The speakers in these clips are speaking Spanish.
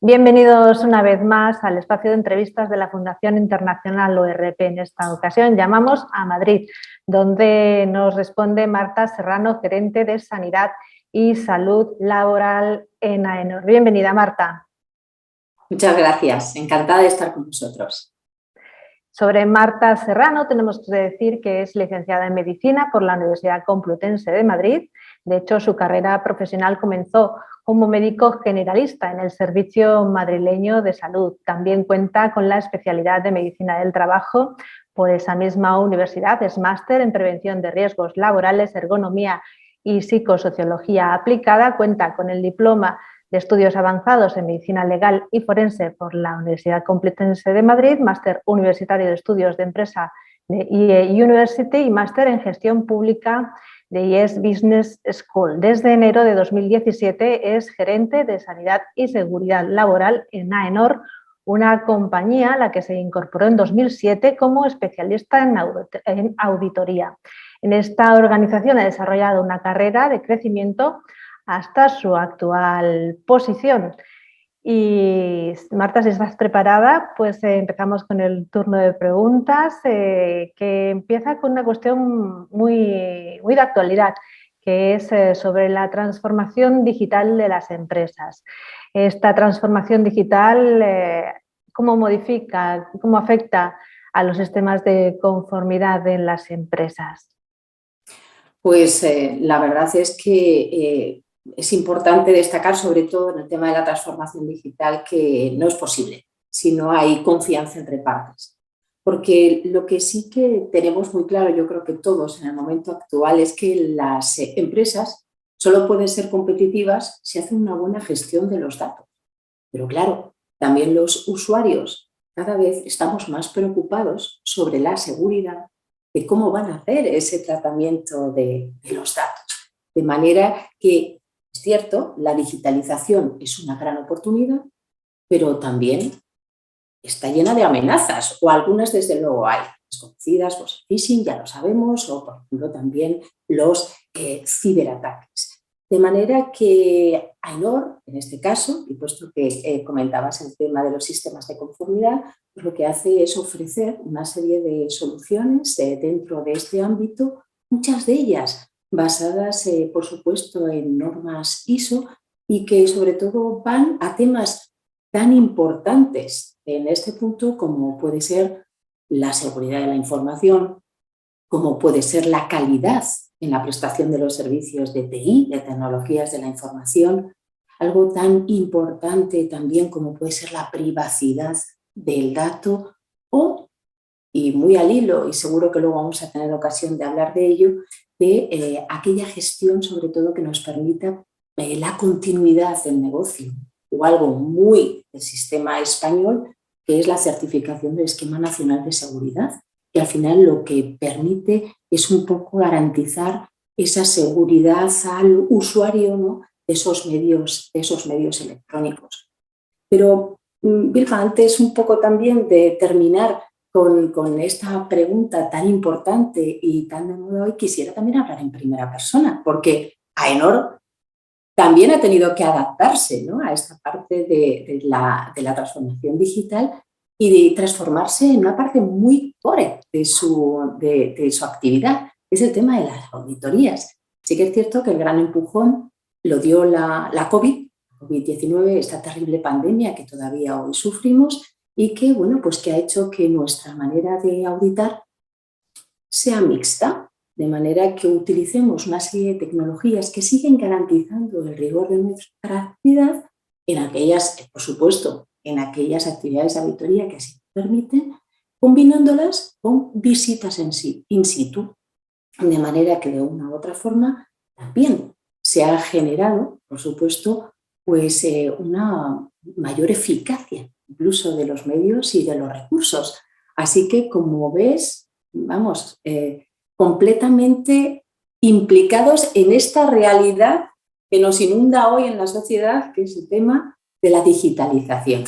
Bienvenidos una vez más al espacio de entrevistas de la Fundación Internacional ORP. En esta ocasión llamamos a Madrid, donde nos responde Marta Serrano, gerente de Sanidad y Salud Laboral en AENOR. Bienvenida, Marta. Muchas gracias, encantada de estar con vosotros. Sobre Marta Serrano tenemos que decir que es licenciada en Medicina por la Universidad Complutense de Madrid. De hecho, su carrera profesional comenzó como médico generalista en el Servicio Madrileño de Salud. También cuenta con la especialidad de Medicina del Trabajo por esa misma universidad. Es máster en Prevención de Riesgos Laborales, Ergonomía y Psicosociología Aplicada. Cuenta con el diploma de Estudios Avanzados en Medicina Legal y Forense por la Universidad Complutense de Madrid, máster universitario de Estudios de Empresa de IE University y máster en Gestión Pública de IES Business School. Desde enero de 2017 es gerente de Sanidad y Seguridad Laboral en AENOR, una compañía a la que se incorporó en 2007 como especialista en auditoría. En esta organización ha desarrollado una carrera de crecimiento hasta su actual posición. Y Marta, si estás preparada, pues empezamos con el turno de preguntas, que empieza con una cuestión muy de actualidad, que es sobre la transformación digital de las empresas. Esta transformación digital, ¿cómo modifica, cómo afecta a los sistemas de conformidad en las empresas? Pues la verdad es que es importante destacar, sobre todo en el tema de la transformación digital, que no es posible si no hay confianza entre partes. Porque lo que sí que tenemos muy claro, yo creo que todos en el momento actual, es que las empresas solo pueden ser competitivas si hacen una buena gestión de los datos. Pero claro, también los usuarios cada vez estamos más preocupados sobre la seguridad de cómo van a hacer ese tratamiento de los datos. De manera que, es cierto, la digitalización es una gran oportunidad, pero también está llena de amenazas, o algunas desde luego hay. Las conocidas, los phishing, ya lo sabemos, o por ejemplo también los ciberataques. De manera que AENOR, en este caso, y puesto que comentabas el tema de los sistemas de conformidad, pues lo que hace es ofrecer una serie de soluciones dentro de este ámbito, muchas de ellas basadas, por supuesto, en normas ISO y que sobre todo van a temas tan importantes en este punto como puede ser la seguridad de la información, como puede ser la calidad en la prestación de los servicios de TI, de tecnologías de la información, algo tan importante también como puede ser la privacidad del dato o, y muy al hilo, y seguro que luego vamos a tener ocasión de hablar de ello, de aquella gestión sobre todo que nos permita la continuidad del negocio o algo muy del sistema español, que es la certificación del Esquema Nacional de Seguridad, que al final lo que permite es un poco garantizar esa seguridad al usuario, ¿no?, de esos medios electrónicos. Pero, Vilma, antes un poco también de terminar con esta pregunta tan importante y tan de moda hoy, quisiera también hablar en primera persona, porque AENOR también ha tenido que adaptarse, ¿no?, a esta parte de la transformación digital y de transformarse en una parte muy core de su actividad. Es el tema de las auditorías. Sí que es cierto que el gran empujón lo dio la COVID-19, esta terrible pandemia que todavía hoy sufrimos y que, bueno, pues que ha hecho que nuestra manera de auditar sea mixta, de manera que utilicemos una serie de tecnologías que siguen garantizando el rigor de nuestra actividad en aquellas, por supuesto, en aquellas actividades de auditoría que así permiten, combinándolas con visitas in situ, de manera que de una u otra forma también se ha generado, por supuesto, pues una mayor eficacia incluso de los medios y de los recursos. Así que, como ves, vamos, completamente implicados en esta realidad que nos inunda hoy en la sociedad, que es el tema de la digitalización.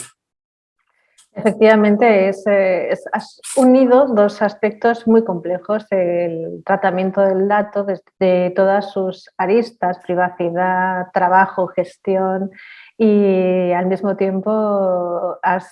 Efectivamente, has unido dos aspectos muy complejos: el tratamiento del dato desde todas sus aristas, privacidad, trabajo, gestión y al mismo tiempo has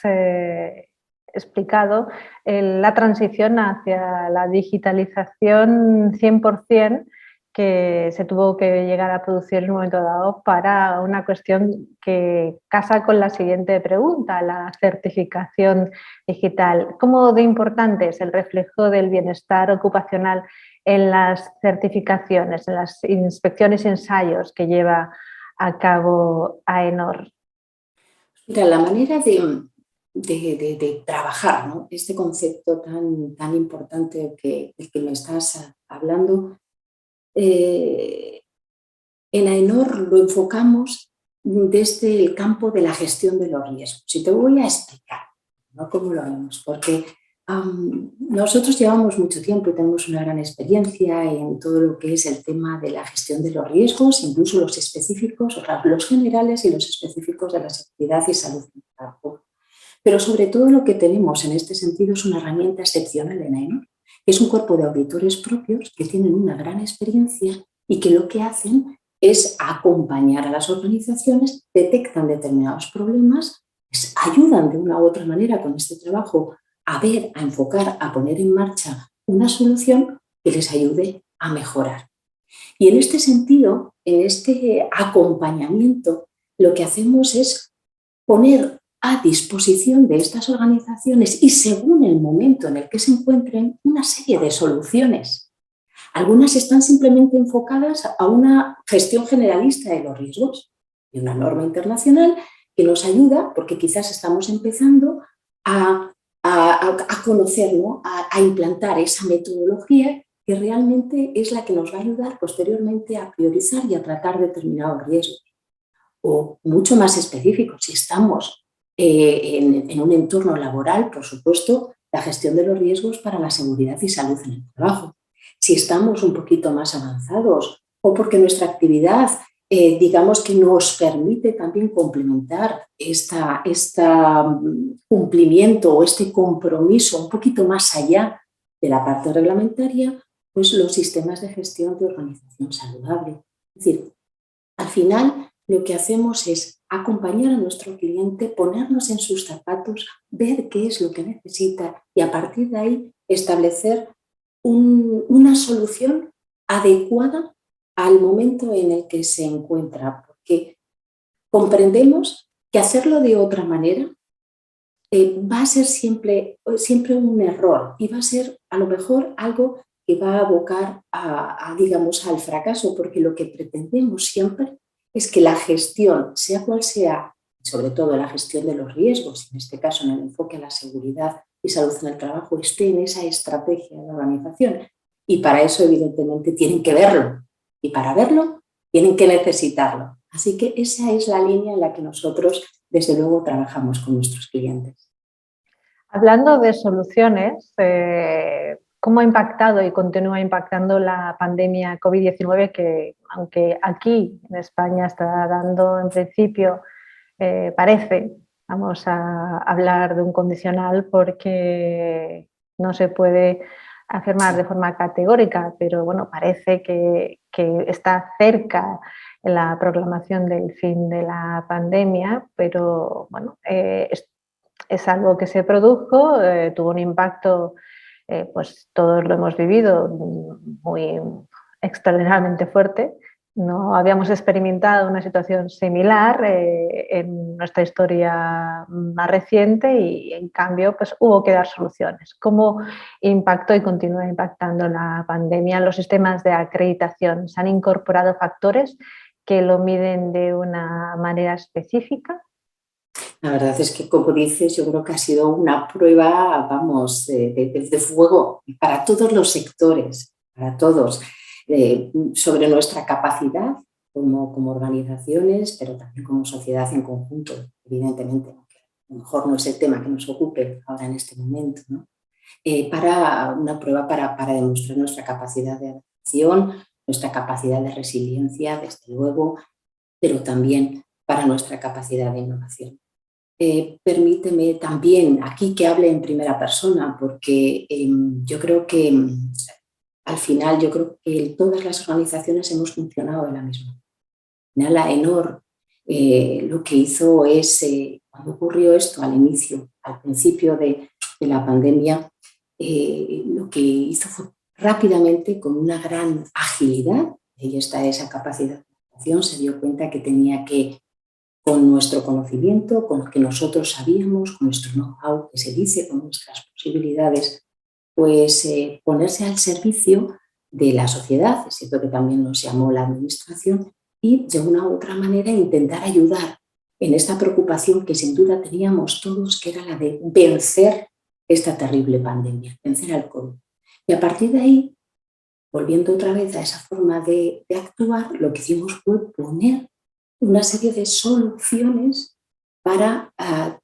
explicado la transición hacia la digitalización 100% que se tuvo que llegar a producir en un momento dado para una cuestión que casa con la siguiente pregunta, la certificación digital. ¿Cómo de importante es el reflejo del bienestar ocupacional en las certificaciones, en las inspecciones y ensayos que lleva a cabo AENOR? Mira, la manera de trabajar, ¿no? Este concepto tan importante del que me estás hablando, en AENOR lo enfocamos desde el campo de la gestión de los riesgos. Y te voy a explicar, ¿no?, cómo lo vemos, porque nosotros llevamos mucho tiempo y tenemos una gran experiencia en todo lo que es el tema de la gestión de los riesgos, incluso los específicos, o sea, los generales y los específicos de la seguridad y salud en el trabajo. Pero sobre todo lo que tenemos en este sentido es una herramienta excepcional en AENOR, que es un cuerpo de auditores propios que tienen una gran experiencia y que lo que hacen es acompañar a las organizaciones, detectan determinados problemas, les ayudan de una u otra manera con este trabajo a ver, a enfocar, a poner en marcha una solución que les ayude a mejorar. Y en este sentido, en este acompañamiento, lo que hacemos es poner a disposición de estas organizaciones y según el momento en el que se encuentren una serie de soluciones. Algunas están simplemente enfocadas a una gestión generalista de los riesgos y una norma internacional que nos ayuda, porque quizás estamos empezando a conocer, ¿no?, a implantar esa metodología que realmente es la que nos va a ayudar posteriormente a priorizar y a tratar determinados riesgos. O mucho más específicos, si estamos en un entorno laboral, por supuesto, la gestión de los riesgos para la seguridad y salud en el trabajo. Si estamos un poquito más avanzados o porque nuestra actividad, digamos que nos permite también complementar este cumplimiento o este compromiso un poquito más allá de la parte reglamentaria, pues los sistemas de gestión de organización saludable. Es decir, al final lo que hacemos es acompañar a nuestro cliente, ponernos en sus zapatos, ver qué es lo que necesita y a partir de ahí establecer una solución adecuada al momento en el que se encuentra, porque comprendemos que hacerlo de otra manera va a ser siempre un error y va a ser a lo mejor algo que va a abocar digamos, al fracaso, porque lo que pretendemos siempre es que la gestión, sea cual sea, sobre todo la gestión de los riesgos, en este caso en el enfoque a la seguridad y salud en el trabajo, esté en esa estrategia de la organización. Y para eso, evidentemente, tienen que verlo. Y para verlo, tienen que necesitarlo. Así que esa es la línea en la que nosotros, desde luego, trabajamos con nuestros clientes. Hablando de soluciones, ¿cómo ha impactado y continúa impactando la pandemia COVID-19 que, aunque aquí en España está dando en principio, parece, vamos a hablar de un condicional porque no se puede afirmar de forma categórica, pero bueno, parece que está cerca la proclamación del fin de la pandemia, pero bueno, es algo que se produjo, tuvo un impacto, pues todos lo hemos vivido, muy extraordinariamente fuerte. No habíamos experimentado una situación similar en nuestra historia más reciente y en cambio pues hubo que dar soluciones. ¿Cómo impactó y continúa impactando la pandemia en los sistemas de acreditación? ¿Se han incorporado factores que lo miden de una manera específica? La verdad es que, como dices, yo creo que ha sido una prueba, vamos, de fuego para todos los sectores, para todos, sobre nuestra capacidad como organizaciones, pero también como sociedad en conjunto, evidentemente, aunque a lo mejor no es el tema que nos ocupe ahora en este momento, ¿no? Para una prueba para demostrar nuestra capacidad de adaptación, nuestra capacidad de resiliencia, desde luego, pero también para nuestra capacidad de innovación. Permíteme también aquí que hable en primera persona, porque yo creo que al final yo creo que todas las organizaciones hemos funcionado de la misma manera. La AENOR lo que hizo es, cuando ocurrió esto al principio de la pandemia, lo que hizo fue rápidamente, con una gran agilidad, y está esa capacidad de adaptación, se dio cuenta que tenía que, con nuestro conocimiento, con lo que nosotros sabíamos, con nuestro know-how, que se dice, con nuestras posibilidades, pues ponerse al servicio de la sociedad, es cierto que también nos llamó la administración, y de una u otra manera intentar ayudar en esta preocupación que sin duda teníamos todos, que era la de vencer esta terrible pandemia, vencer al COVID. Y a partir de ahí, volviendo otra vez a esa forma de actuar, lo que hicimos fue poner una serie de soluciones para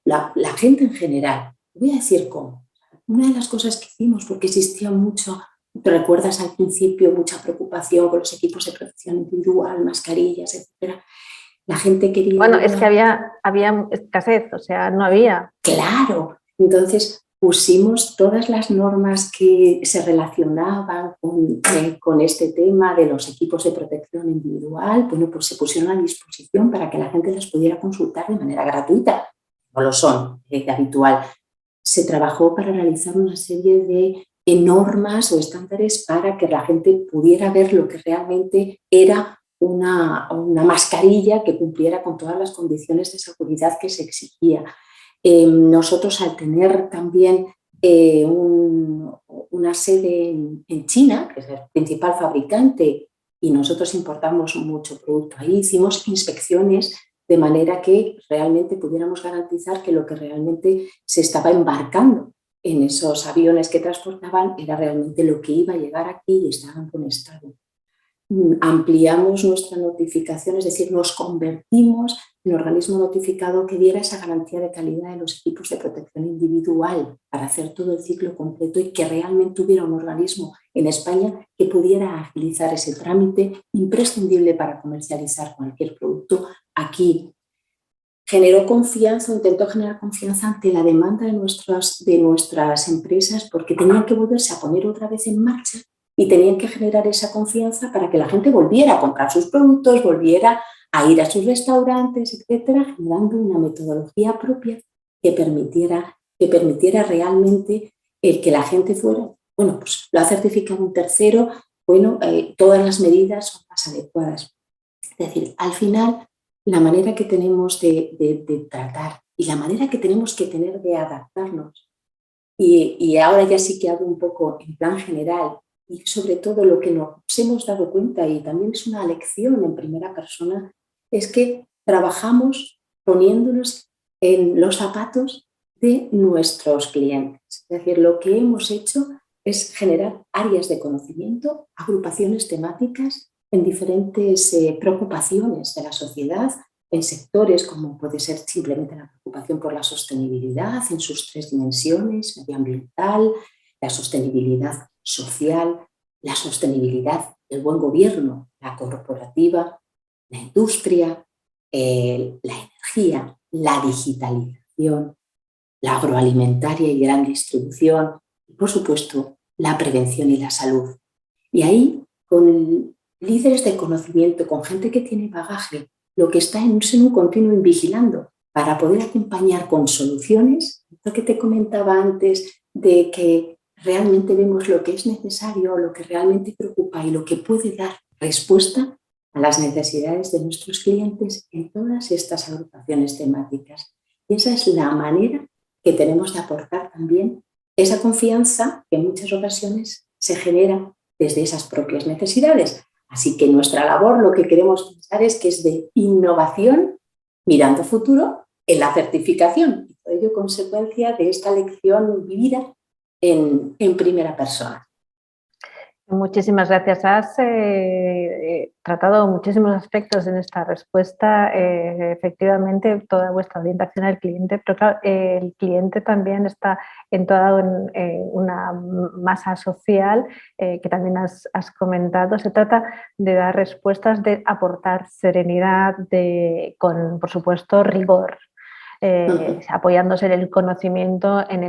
la gente en general. Voy a decir cómo. Una de las cosas que hicimos, porque existía mucho, te recuerdas al principio, mucha preocupación con los equipos de protección individual, mascarillas, etc. La gente quería Bueno, ayudar. es que había escasez, o sea, no había. Claro, entonces pusimos todas las normas que se relacionaban con este tema de los equipos de protección individual, bueno, pues se pusieron a disposición para que la gente las pudiera consultar de manera gratuita. No lo son, de habitual. Se trabajó para realizar una serie de normas o estándares para que la gente pudiera ver lo que realmente era una mascarilla que cumpliera con todas las condiciones de seguridad que se exigía. Nosotros, al tener también una sede en China, que es el principal fabricante, y nosotros importamos mucho producto ahí, hicimos inspecciones de manera que realmente pudiéramos garantizar que lo que realmente se estaba embarcando en esos aviones que transportaban era realmente lo que iba a llegar aquí y estaba en buen estado. Ampliamos nuestra notificación, es decir, nos convertimos en organismo notificado que diera esa garantía de calidad de los equipos de protección individual para hacer todo el ciclo completo y que realmente hubiera un organismo en España que pudiera agilizar ese trámite imprescindible para comercializar cualquier producto aquí. Generó confianza, intentó generar confianza ante la demanda de nuestras empresas, porque tenían que volverse a poner otra vez en marcha y tenían que generar esa confianza para que la gente volviera a comprar sus productos, volviera a ir a sus restaurantes, etcétera, generando una metodología propia que permitiera realmente el que la gente fuera, bueno, pues lo ha certificado un tercero, bueno, todas las medidas son las adecuadas. Es decir, al final, la manera que tenemos de tratar y la manera que tenemos que tener de adaptarnos, y ahora ya sí que hablo un poco en plan general, y sobre todo lo que nos hemos dado cuenta, y también es una lección en primera persona, es que trabajamos poniéndonos en los zapatos de nuestros clientes. Es decir, lo que hemos hecho es generar áreas de conocimiento, agrupaciones temáticas en diferentes preocupaciones de la sociedad, en sectores como puede ser simplemente la preocupación por la sostenibilidad en sus tres dimensiones: medioambiental, la sostenibilidad social, la sostenibilidad del buen gobierno, la corporativa, la industria, la energía, la digitalización, la agroalimentaria y gran distribución, y por supuesto la prevención y la salud. Y ahí, con líderes de conocimiento, con gente que tiene bagaje, lo que está en un continuo vigilando para poder acompañar con soluciones, lo que te comentaba antes, de que realmente vemos lo que es necesario, lo que realmente preocupa y lo que puede dar respuesta a las necesidades de nuestros clientes en todas estas agrupaciones temáticas. Y esa es la manera que tenemos de aportar también esa confianza que en muchas ocasiones se genera desde esas propias necesidades. Así que nuestra labor, lo que queremos pensar es que es de innovación mirando futuro en la certificación. Y todo ello consecuencia de esta lección vivida en primera persona. Muchísimas gracias. Has tratado muchísimos aspectos en esta respuesta. Efectivamente, toda vuestra orientación al cliente, pero claro, el cliente también está entrado en una masa social que también has comentado. Se trata de dar respuestas, de aportar serenidad, con, por supuesto, rigor. apoyándose en el conocimiento, en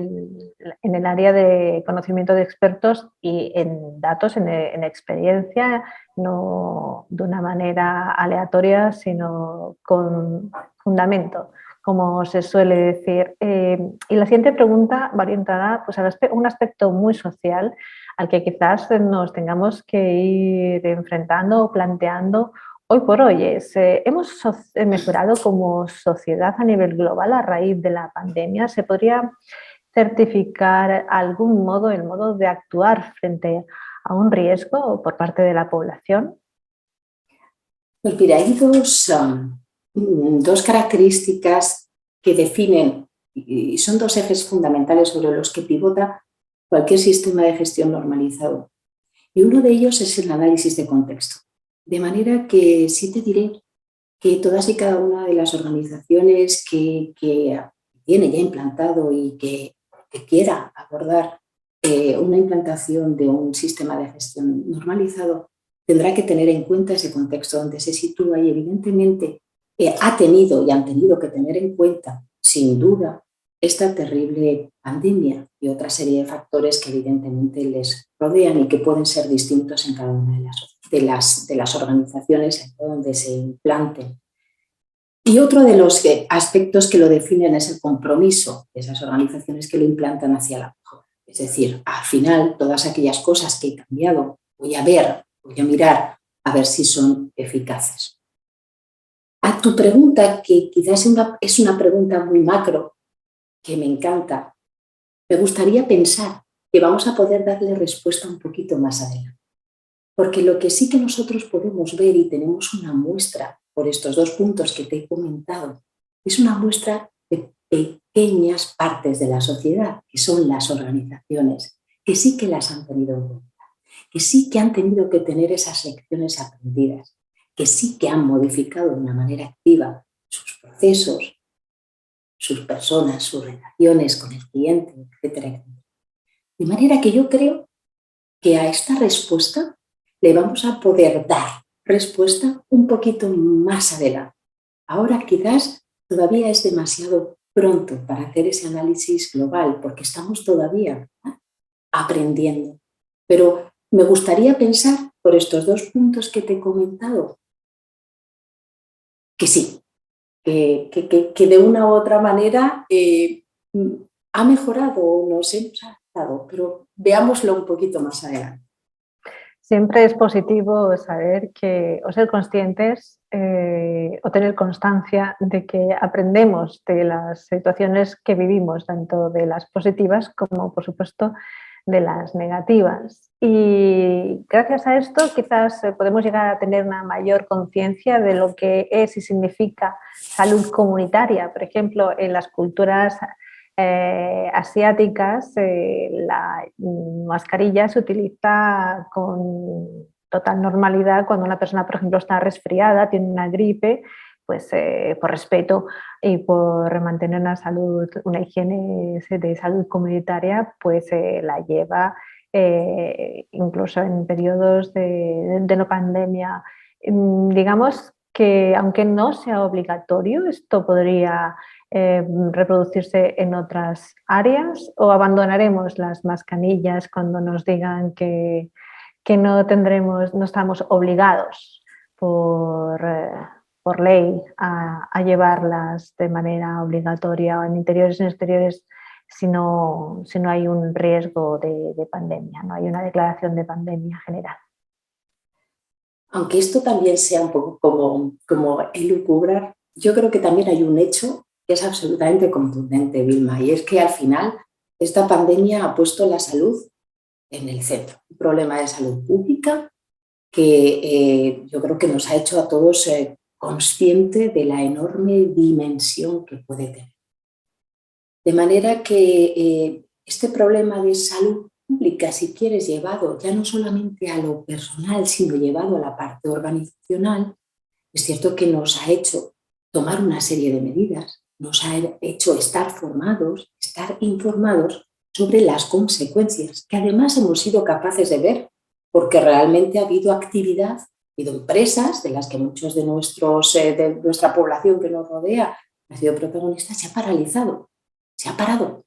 el área de conocimiento de expertos y en datos, en experiencia, no de una manera aleatoria, sino con fundamento, como se suele decir. Y la siguiente pregunta va orientada pues, a un aspecto muy social al que quizás nos tengamos que ir enfrentando o planteando hoy por hoy. Hemos mejorado como sociedad a nivel global a raíz de la pandemia. ¿Se podría certificar algún modo, el modo de actuar frente a un riesgo por parte de la población? Pues mira, hay dos características que definen y son dos ejes fundamentales sobre los que pivota cualquier sistema de gestión normalizado. Y uno de ellos es el análisis de contexto. De manera que sí te diré que todas y cada una de las organizaciones que tiene ya implantado y que quiera abordar una implantación de un sistema de gestión normalizado tendrá que tener en cuenta ese contexto donde se sitúa y evidentemente ha tenido y han tenido que tener en cuenta, sin duda, esta terrible pandemia y otra serie de factores que evidentemente les rodean y que pueden ser distintos en cada una de las organizaciones donde se implanten. Y otro de los aspectos que lo definen es el compromiso de esas organizaciones que lo implantan hacia la mejora. Es decir, al final, todas aquellas cosas que he cambiado, voy a mirar a ver si son eficaces. A tu pregunta, que quizás es una pregunta muy macro, que me encanta, me gustaría pensar que vamos a poder darle respuesta un poquito más adelante. Porque lo que sí que nosotros podemos ver y tenemos una muestra por estos dos puntos que te he comentado, es una muestra de pequeñas partes de la sociedad, que son las organizaciones, que sí que las han tenido en cuenta, que sí que han tenido que tener esas lecciones aprendidas, que sí que han modificado de una manera activa sus procesos, sus personas, sus relaciones con el cliente, etcétera, etcétera. De manera que yo creo que a esta respuesta le vamos a poder dar respuesta un poquito más adelante. Ahora quizás todavía es demasiado pronto para hacer ese análisis global porque estamos todavía aprendiendo. Pero me gustaría pensar por estos dos puntos que te he comentado que sí, que de una u otra manera ha mejorado o nos hemos adaptado, pero veámoslo un poquito más adelante. Siempre es positivo saber o ser conscientes o tener constancia de que aprendemos de las situaciones que vivimos, tanto de las positivas como, por supuesto, de las negativas. Y gracias a esto quizás podemos llegar a tener una mayor conciencia de lo que es y significa salud comunitaria. Por ejemplo, en las culturas asiáticas, la mascarilla se utiliza con total normalidad cuando una persona, por ejemplo, está resfriada, tiene una gripe, pues por respeto y por mantener una higiene de salud comunitaria, pues la lleva incluso en periodos de no pandemia. Digamos que aunque no sea obligatorio, esto podría reproducirse en otras áreas, o abandonaremos las mascarillas cuando nos digan que no estamos obligados por ley a llevarlas de manera obligatoria en interiores y en exteriores si no hay un riesgo de pandemia, no hay una declaración de pandemia general. Aunque esto también sea un poco como elucubrar, yo creo que también hay un hecho que es absolutamente contundente, Vilma, y es que al final esta pandemia ha puesto la salud en el centro. Un problema de salud pública que yo creo que nos ha hecho a todos consciente de la enorme dimensión que puede tener. De manera que este problema de salud pública, si quieres, llevado ya no solamente a lo personal, sino llevado a la parte organizacional, es cierto que nos ha hecho tomar una serie de medidas, nos ha hecho estar formados, estar informados sobre las consecuencias, que además hemos sido capaces de ver, porque realmente ha habido actividad, ha habido empresas de las que muchos de nuestra población que nos rodea ha sido protagonista, se ha paralizado, se ha parado.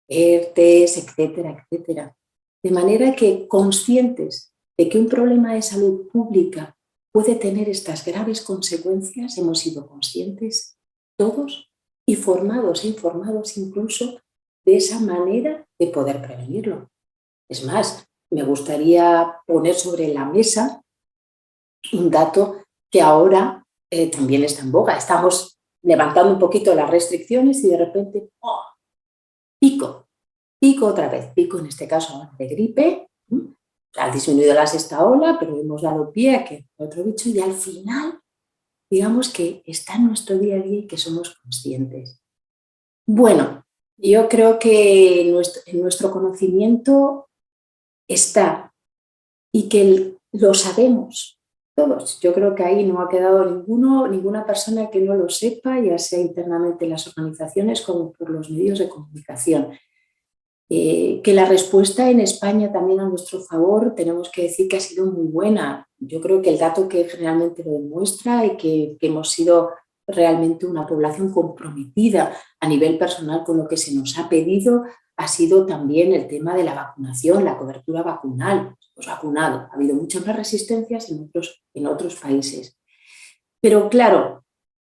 ERTES, etcétera, etcétera. De manera que conscientes de que un problema de salud pública puede tener estas graves consecuencias, hemos sido conscientes todos y formados e informados incluso de esa manera de poder prevenirlo. Es más, me gustaría poner sobre la mesa un dato que ahora también está en boga. Estamos levantando un poquito las restricciones y de repente, ¡oh!, pico otra vez, pico en este caso ahora de gripe. Ha disminuido la sexta ola, pero hemos dado pie a que otro bicho y al final, digamos que está en nuestro día a día y que somos conscientes. Bueno, yo creo que en nuestro conocimiento está y que lo sabemos todos. Yo creo que ahí no ha quedado ninguna persona que no lo sepa, ya sea internamente en las organizaciones como por los medios de comunicación. Que la respuesta en España también a nuestro favor tenemos que decir que ha sido muy buena. Yo creo que el dato que generalmente lo demuestra y que hemos sido realmente una población comprometida a nivel personal con lo que se nos ha pedido ha sido también el tema de la vacunación, la cobertura vacunal. Pues vacunado. Ha habido muchas más resistencias en otros países. Pero claro,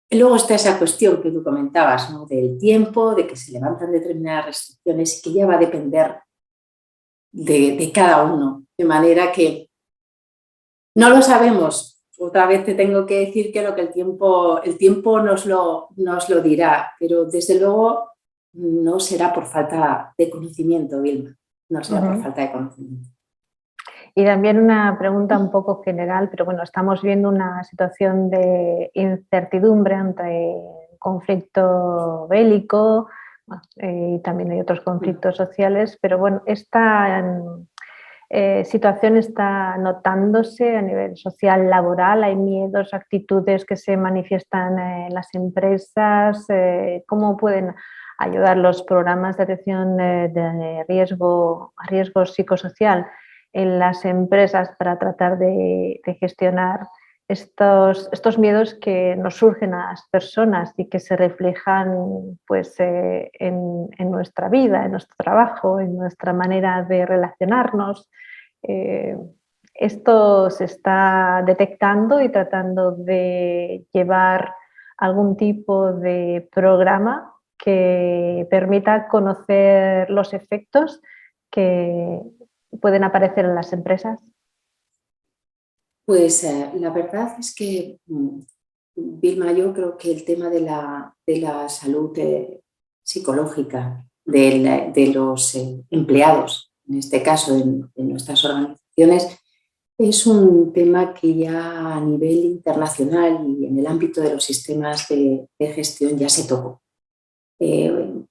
luego está esa cuestión que tú comentabas, ¿no?, del tiempo, de que se levantan determinadas restricciones y que ya va a depender de cada uno. De manera que no lo sabemos. Otra vez te tengo que decir que el tiempo nos lo dirá, pero desde luego no será por falta de conocimiento, Vilma. No será por falta de conocimiento. Y también una pregunta un poco general, pero bueno, estamos viendo una situación de incertidumbre ante el conflicto bélico y también hay otros conflictos sociales, pero bueno, esta situación está notándose a nivel social, laboral, hay miedos, actitudes que se manifiestan en las empresas, ¿cómo pueden ayudar los programas de atención de riesgo psicosocial en las empresas para tratar de gestionar estos miedos que nos surgen a las personas y que se reflejan pues, en nuestra vida, en nuestro trabajo, en nuestra manera de relacionarnos? Esto se está detectando y tratando de llevar algún tipo de programa que permita conocer los efectos que pueden aparecer en las empresas. Pues la verdad es que, Vilma, yo creo que el tema de la salud psicológica de los empleados, en este caso de nuestras organizaciones, es un tema que ya a nivel internacional y en el ámbito de los sistemas de gestión ya se tocó.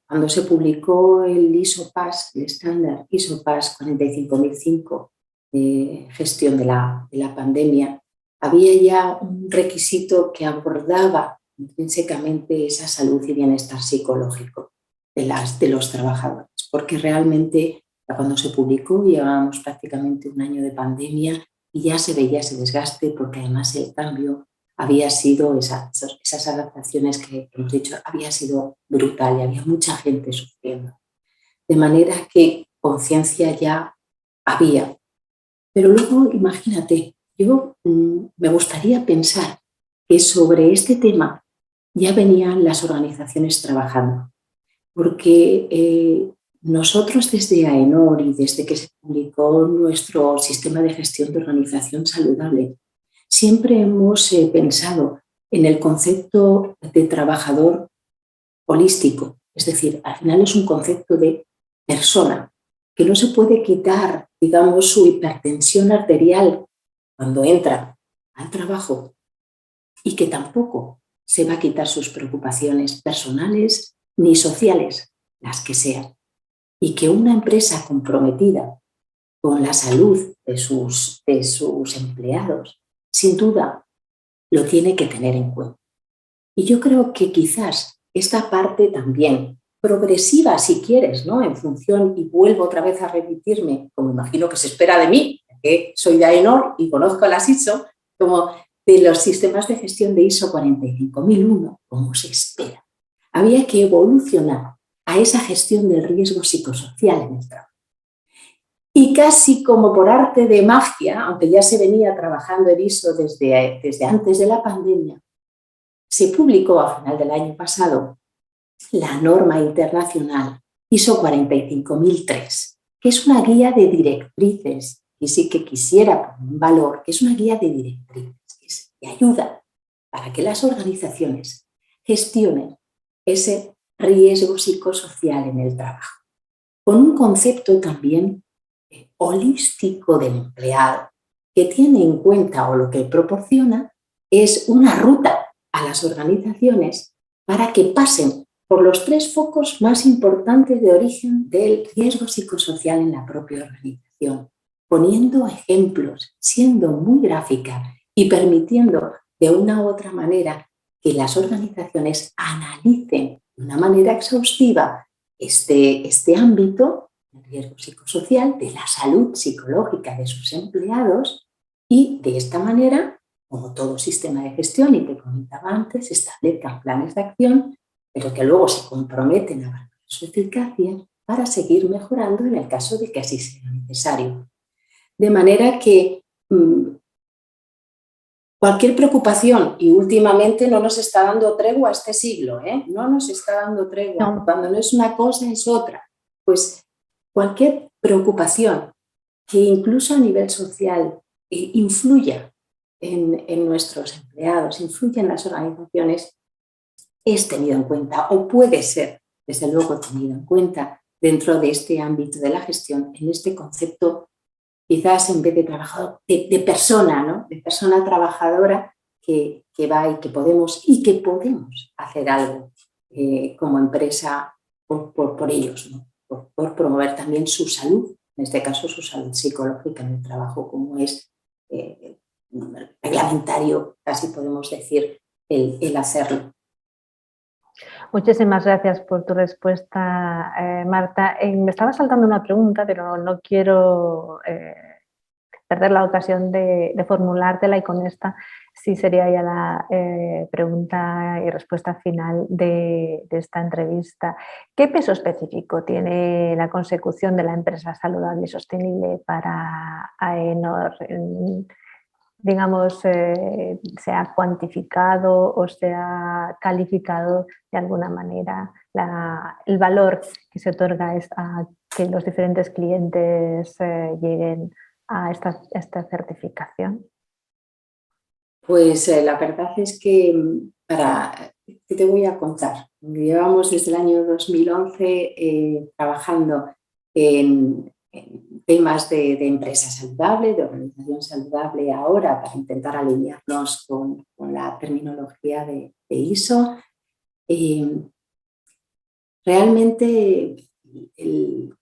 Cuando se publicó el ISO-PAS, el estándar ISO-PAS 45005 de gestión de la pandemia, había ya un requisito que abordaba intrínsecamente esa salud y bienestar psicológico de los trabajadores, porque realmente cuando se publicó llevábamos prácticamente un año de pandemia y ya se veía ese desgaste, porque además el cambio había sido, esas adaptaciones que hemos dicho, había sido brutal y había mucha gente sufriendo. De manera que conciencia ya había. Pero luego, imagínate, yo me gustaría pensar que sobre este tema ya venían las organizaciones trabajando, porque nosotros desde AENOR y desde que se publicó nuestro sistema de gestión de organización saludable, siempre hemos pensado en el concepto de trabajador holístico, es decir, al final es un concepto de persona, que no se puede quitar, digamos, su hipertensión arterial cuando entra al trabajo y que tampoco se va a quitar sus preocupaciones personales ni sociales, las que sean. Y que una empresa comprometida con la salud de sus empleados, sin duda, lo tiene que tener en cuenta. Y yo creo que quizás esta parte también, progresiva si quieres, ¿no?, en función, y vuelvo otra vez a repetirme, como imagino que se espera de mí, que soy de AENOR y conozco las ISO, como de los sistemas de gestión de ISO 45001, como se espera. Había que evolucionar a esa gestión del riesgo psicosocial en el trabajo. Y casi como por arte de magia, aunque ya se venía trabajando en ISO desde antes de la pandemia, se publicó a final del año pasado la norma internacional ISO 45003, que es una guía de directrices, y sí que quisiera poner en valor que es una guía de directrices que ayuda para que las organizaciones gestionen ese riesgo psicosocial en el trabajo, con un concepto también holístico del empleado, que tiene en cuenta o lo que proporciona es una ruta a las organizaciones para que pasen por los 3 focos más importantes de origen del riesgo psicosocial en la propia organización, poniendo ejemplos, siendo muy gráfica y permitiendo de una u otra manera que las organizaciones analicen de una manera exhaustiva este ámbito del riesgo psicosocial, de la salud psicológica de sus empleados y de esta manera, como todo sistema de gestión, y te comentaba antes, establezcan planes de acción, pero que luego se comprometen a valorar su eficacia para seguir mejorando en el caso de que así sea necesario. De manera que cualquier preocupación, y últimamente no nos está dando tregua este siglo, no nos está dando tregua, No. cuando no es una cosa es otra, pues cualquier preocupación que incluso a nivel social influya en nuestros empleados, influya en las organizaciones, es tenido en cuenta o puede ser, desde luego, tenido en cuenta dentro de este ámbito de la gestión, en este concepto, quizás en vez de trabajador, de persona, ¿no? De persona trabajadora que va y que podemos hacer algo como empresa por ellos, ¿no? Por promover también su salud, en este caso su salud psicológica en el trabajo, como es reglamentario, casi podemos decir, el hacerlo. Muchísimas gracias por tu respuesta, Marta. Me estaba saltando una pregunta, pero no quiero perder la ocasión de formulártela, y con esta sí sería ya la pregunta y respuesta final de esta entrevista. ¿Qué peso específico tiene la consecución de la empresa saludable y sostenible para AENOR? Digamos, se ha cuantificado o se ha calificado de alguna manera el valor que se otorga a que los diferentes clientes lleguen a esta certificación? Pues la verdad es que ¿qué te voy a contar? Llevamos desde el año 2011 trabajando en temas de empresa saludable, de organización saludable ahora, para intentar alinearnos con la terminología de ISO. Realmente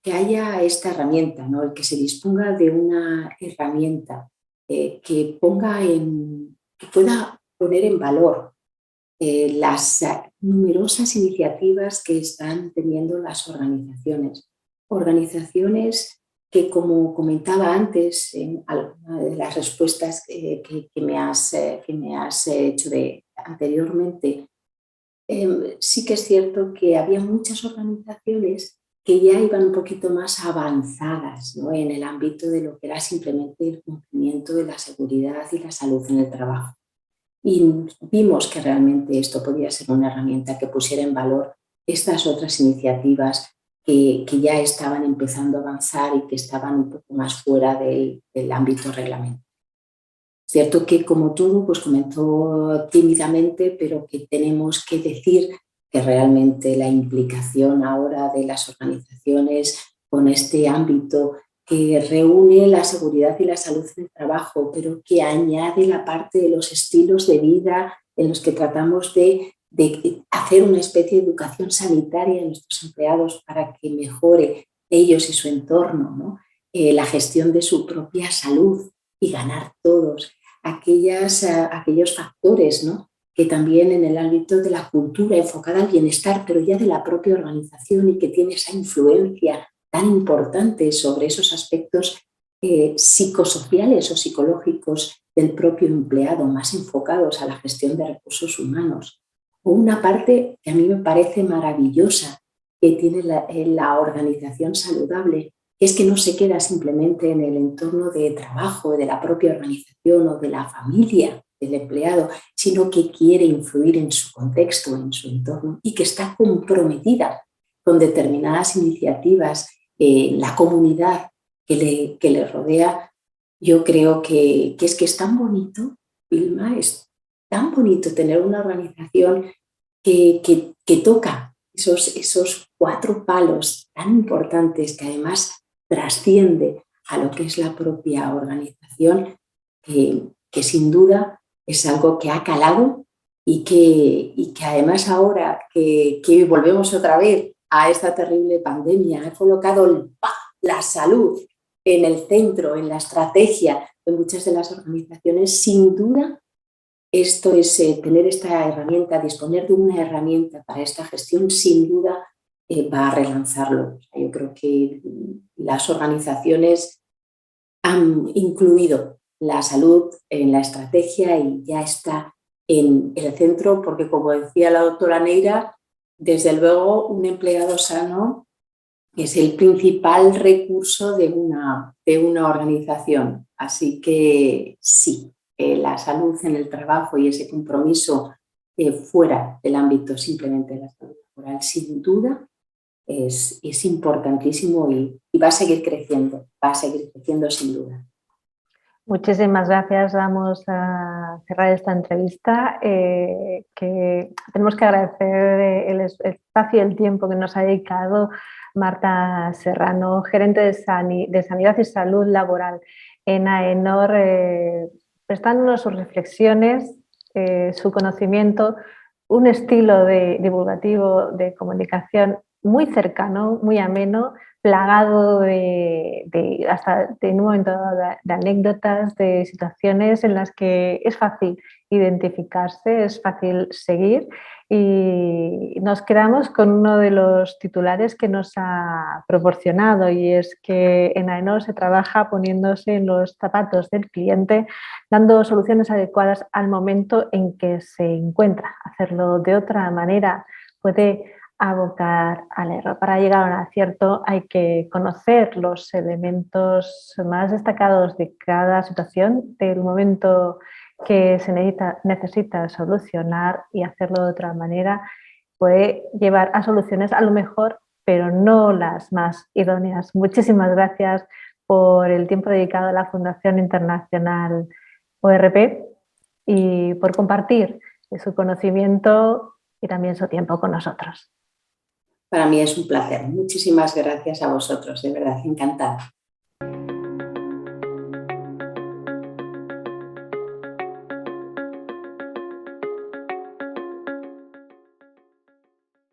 que haya esta herramienta, ¿no? El que se disponga de una herramienta que pueda poner en valor las numerosas iniciativas que están teniendo las organizaciones. Organizaciones que, como comentaba antes en alguna de las respuestas que me has hecho anteriormente, sí que es cierto que había muchas organizaciones que ya iban un poquito más avanzadas, ¿no? En el ámbito de lo que era simplemente el cumplimiento de la seguridad y la salud en el trabajo. Y vimos que realmente esto podía ser una herramienta que pusiera en valor estas otras iniciativas que ya estaban empezando a avanzar y que estaban un poco más fuera del ámbito reglamentario. Cierto que, como todo, pues comenzó tímidamente, pero que tenemos que decir que realmente la implicación ahora de las organizaciones con este ámbito que reúne la seguridad y la salud en el trabajo, pero que añade la parte de los estilos de vida en los que tratamos de hacer una especie de educación sanitaria a nuestros empleados para que mejore ellos y su entorno, ¿no? La gestión de su propia salud y ganar todos. Aquellos factores, ¿no? Que también en el ámbito de la cultura enfocada al bienestar, pero ya de la propia organización, y que tiene esa influencia tan importante sobre esos aspectos psicosociales o psicológicos del propio empleado, más enfocados a la gestión de recursos humanos. O una parte que a mí me parece maravillosa que tiene la organización saludable, que es que no se queda simplemente en el entorno de trabajo, de la propia organización o de la familia del empleado, sino que quiere influir en su contexto, en su entorno, y que está comprometida con determinadas iniciativas en la comunidad que le rodea. Yo creo que es tan bonito, Vilma, es tan bonito tener una organización que toca esos 4 palos tan importantes, que además trasciende a lo que es la propia organización, que sin duda es algo que ha calado y que además ahora que volvemos otra vez a esta terrible pandemia, ha colocado la salud en el centro, en la estrategia de muchas de las organizaciones. Sin duda, esto es tener esta herramienta, disponer de una herramienta para esta gestión, sin duda va a relanzarlo. Yo creo que las organizaciones han incluido la salud en la estrategia y ya está en el centro, porque como decía la doctora Neira, desde luego un empleado sano es el principal recurso de una organización. Así que sí, la salud en el trabajo y ese compromiso fuera del ámbito simplemente de la salud laboral, sin duda, es importantísimo y va a seguir creciendo sin duda. Muchísimas gracias. Vamos a cerrar esta entrevista, que tenemos que agradecer el espacio y el tiempo que nos ha dedicado Marta Serrano, gerente de Sanidad y Salud Laboral en AENOR, prestándonos sus reflexiones, su conocimiento, un estilo divulgativo de comunicación muy cercano, muy ameno, plagado hasta en un momento de anécdotas, de situaciones en las que es fácil identificarse, es fácil seguir, y nos quedamos con uno de los titulares que nos ha proporcionado, y es que en AENOR se trabaja poniéndose en los zapatos del cliente, dando soluciones adecuadas al momento en que se encuentra. Hacerlo de otra manera puede abocar al error. Para llegar a un acierto hay que conocer los elementos más destacados de cada situación, del momento que se necesita solucionar, y hacerlo de otra manera puede llevar a soluciones a lo mejor, pero no las más idóneas. Muchísimas gracias por el tiempo dedicado a la Fundación Internacional ORP y por compartir su conocimiento y también su tiempo con nosotros. Para mí es un placer. Muchísimas gracias a vosotros, de verdad, encantada.